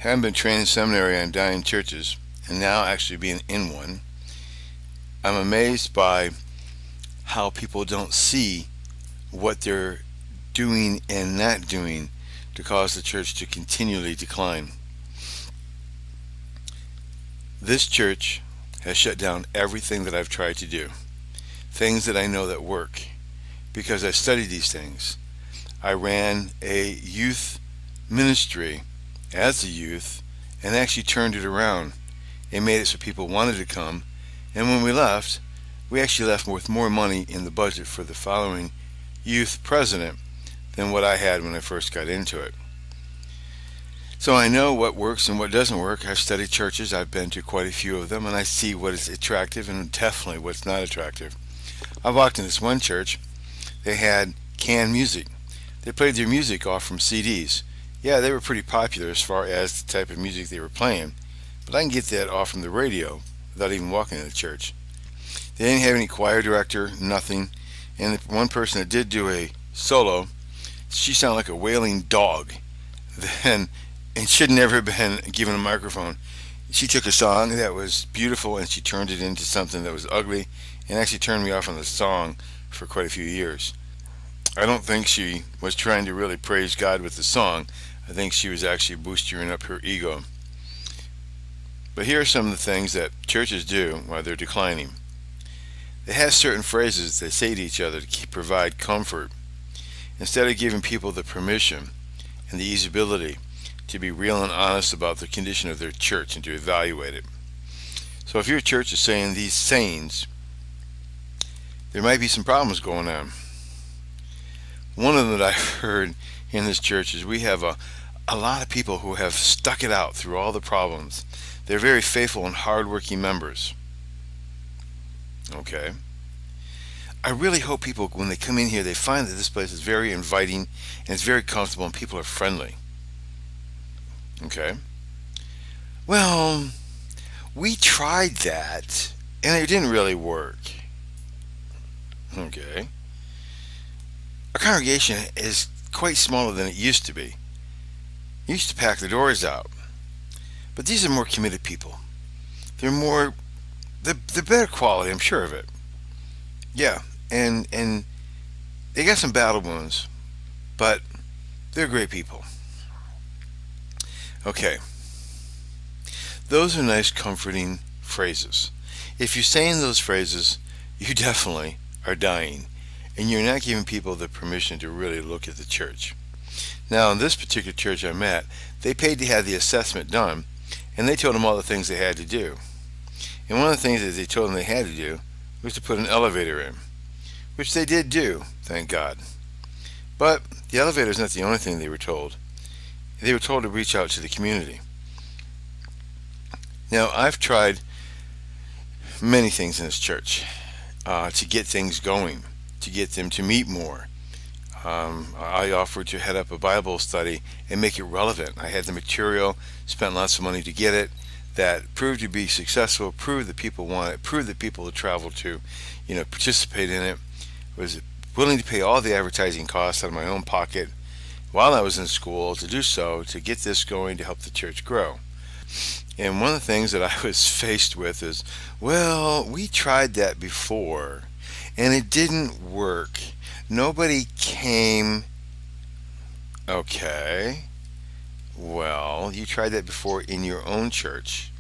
Having been trained in seminary on dying churches, and now actually being in one, I'm amazed by how people don't see what they're doing and not doing to cause the church to continually decline. This church has shut down everything that I've tried to do, things that I know that work, because I studied these things. I ran a youth ministry as a youth and actually turned it around and made it so people wanted to come. And when we actually left with more money in the budget for the following youth president than what I had when I first got into it. So I know what works and what doesn't work. I've studied churches, I've been to quite a few of them, and I see what is attractive and definitely what's not attractive. I walked in this one church, they had canned music. They played their music off from CDs. Yeah, they were pretty popular as far as the type of music they were playing, but I can get that off from the radio without even walking in the church. They didn't have any choir director, nothing, and the one person that did do a solo, she sounded like a wailing dog. Then, and should never have been given a microphone. She took a song that was beautiful and she turned it into something that was ugly, and actually turned me off on the song for quite a few years. I don't think she was trying to really praise God with the song. I think she was actually boosting up her ego. But here are some of the things that churches do while they're declining. They have certain phrases they say to each other to provide comfort, instead of giving people the permission and the easeability to be real and honest about the condition of their church and to evaluate it. So if your church is saying these sayings, there might be some problems going on. One of them that I've heard in this church is we have a lot of people who have stuck it out through all the problems. They're very faithful and hardworking members. Okay. I really hope people, when they come in here, they find that this place is very inviting and it's very comfortable and people are friendly. Okay. Well, we tried that and it didn't really work. Okay. Our congregation is quite smaller than it used to be. It used to pack the doors out. But these are more committed people. They're better quality, I'm sure of it. Yeah, and they got some battle wounds, but they're great people. Okay. Those are nice, comforting phrases. If you're saying those phrases, you definitely are dying, and you're not giving people the permission to really look at the church. Now, in this particular church I'm at, they paid to have the assessment done, and they told them all the things they had to do. And one of the things that they told them they had to do was to put an elevator in, which they did do, thank God. But the elevator is not the only thing they were told. They were told to reach out to the community. Now, I've tried many things in this church to get things going, to get them to meet more. I offered to head up a Bible study and make it relevant. I had the material, spent lots of money to get it, that proved to be successful, proved that people want it, proved that people would travel to, participate in it, was willing to pay all the advertising costs out of my own pocket while I was in school to do so, to get this going, to help the church grow. And one of the things that I was faced with is, well, we tried that before and it didn't work. Nobody came. Okay. Well, you tried that before in your own church,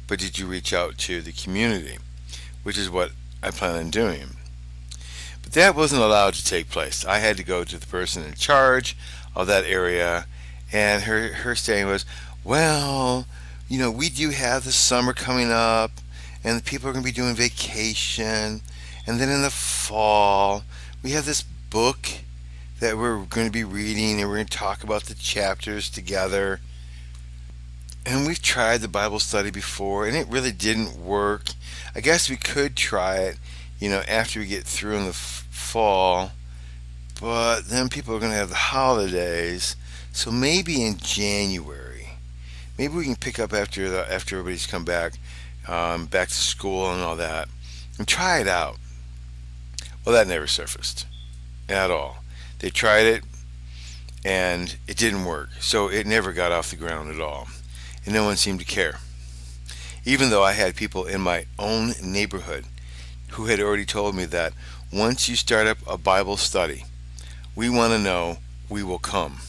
but did you reach out to the community? Which is what I plan on doing. But that wasn't allowed to take place. I had to go to the person in charge of that area, and her saying was, well, we do have the summer coming up, and the people are going to be doing vacation, and then in the fall, we have this book that we're going to be reading, and we're going to talk about the chapters together. And we've tried the Bible study before, and it really didn't work. I guess we could try it, after we get through in the fall, but then people are going to have the holidays, so maybe in January. Maybe we can pick up after everybody's come back to school and all that, and try it out. Well, that never surfaced at all. They tried it, and it didn't work, so it never got off the ground at all. and no one seemed to care. Even though I had people in my own neighborhood who had already told me that once you start up a Bible study, we want to know, we will come.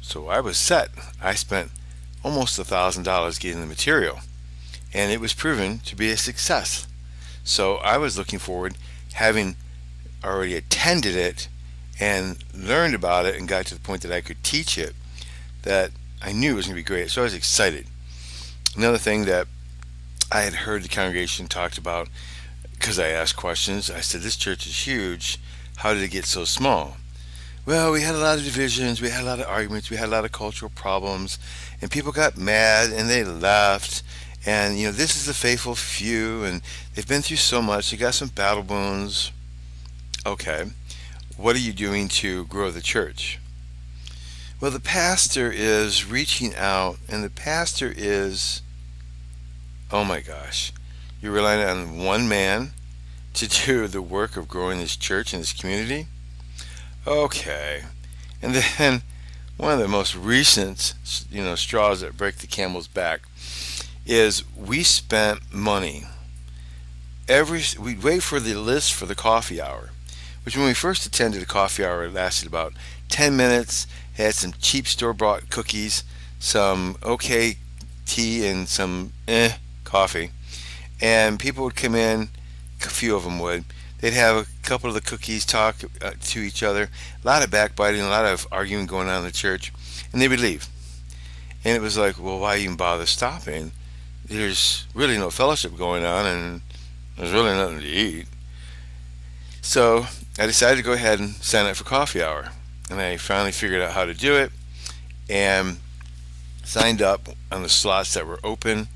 So I was set. I spent almost $1,000 getting the material, and it was proven to be a success. So I was looking forward, having already attended it and learned about it and got to the point that I could teach it, that I knew it was going to be great. So I was excited. Another thing that I had heard the congregation talked about, because I asked questions, I said, this church is huge. How did it get so small? Well, we had a lot of divisions, we had a lot of arguments, we had a lot of cultural problems, and people got mad and they left. And, this is the faithful few, and they've been through so much, they got some battle wounds. Okay, what are you doing to grow the church? Well, the pastor is reaching out, and the pastor is, oh my gosh, you're relying on one man to do the work of growing this church and this community? Okay. And then one of the most recent, straws that break the camel's back is we spent money. We'd wait for the list for the coffee hour, which when we first attended the coffee hour, it lasted about 10 minutes, had some cheap store-bought cookies, some okay tea, and some coffee. And people would come in, a few of them would. They'd have a couple of the cookies, talk to each other, a lot of backbiting, a lot of arguing going on in the church, and they would leave. And it was like, well, why even bother stopping? There's really no fellowship going on, and there's really nothing to eat. So I decided to go ahead and sign up for coffee hour. And I finally figured out how to do it and signed up on the slots that were open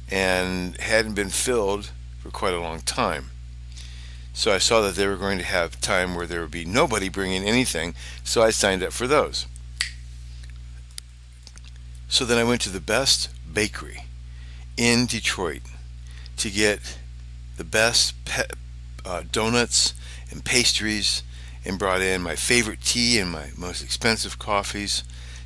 and hadn't been filled for quite a long time. So I saw that they were going to have time where there would be nobody bringing anything, so I signed up for those. So then I went to the best bakery in Detroit to get the best donuts and pastries, and brought in my favorite tea and my most expensive coffees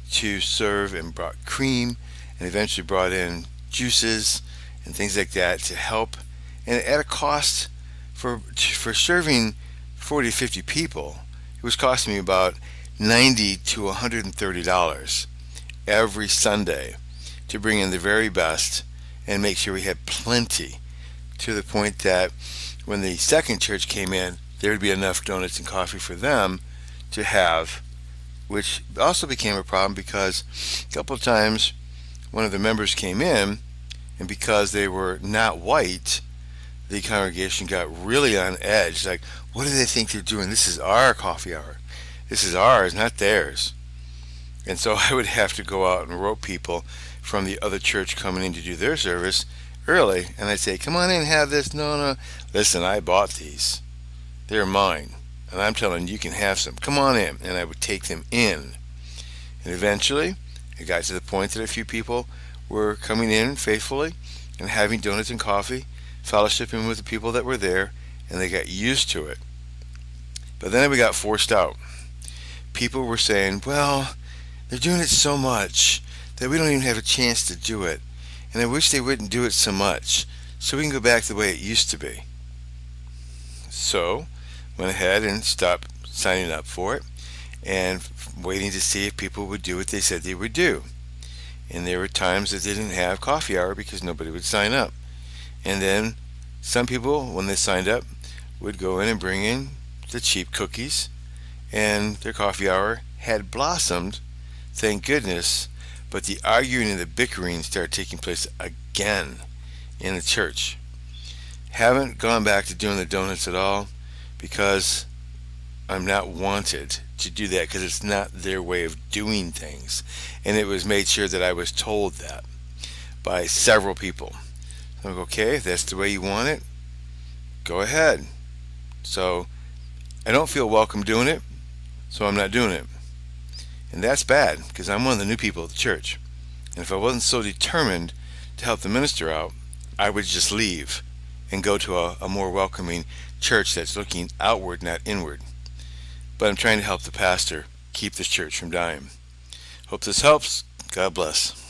to serve, and brought cream, and eventually brought in juices and things like that to help. And at a cost for serving 40 to 50 people, it was costing me about $90 to $130 every Sunday to bring in the very best and make sure we had plenty, to the point that when the second church came in, there would be enough donuts and coffee for them to have, which also became a problem because a couple of times one of the members came in, and because they were not white, the congregation got really on edge. Like, what do they think they're doing? This is our coffee hour. This is ours, not theirs. And so I would have to go out and rope people from the other church coming in to do their service early, and I'd say, come on in, have this. No, listen, I bought these. They're mine, and I'm telling you, you can have some. Come on in. And I would take them in. And eventually, it got to the point that a few people were coming in faithfully and having donuts and coffee, fellowshipping with the people that were there, and they got used to it. But then we got forced out. People were saying, well, they're doing it so much that we don't even have a chance to do it. And I wish they wouldn't do it so much, so we can go back to the way it used to be. So went ahead and stopped signing up for it and waiting to see if people would do what they said they would do. And there were times that they didn't have coffee hour because nobody would sign up. And then some people, when they signed up, would go in and bring in the cheap cookies, and their coffee hour had blossomed, thank goodness, but the arguing and the bickering started taking place again in the church. Haven't gone back to doing the donuts at all because I'm not wanted to do that, because it's not their way of doing things. And it was made sure that I was told that by several people. I'm like, okay, if that's the way you want it, go ahead. So I don't feel welcome doing it, so I'm not doing it. And that's bad, because I'm one of the new people at the church. And if I wasn't so determined to help the minister out, I would just leave and go to a more welcoming church that's looking outward, not inward. But I'm trying to help the pastor keep this church from dying. Hope this helps. God bless.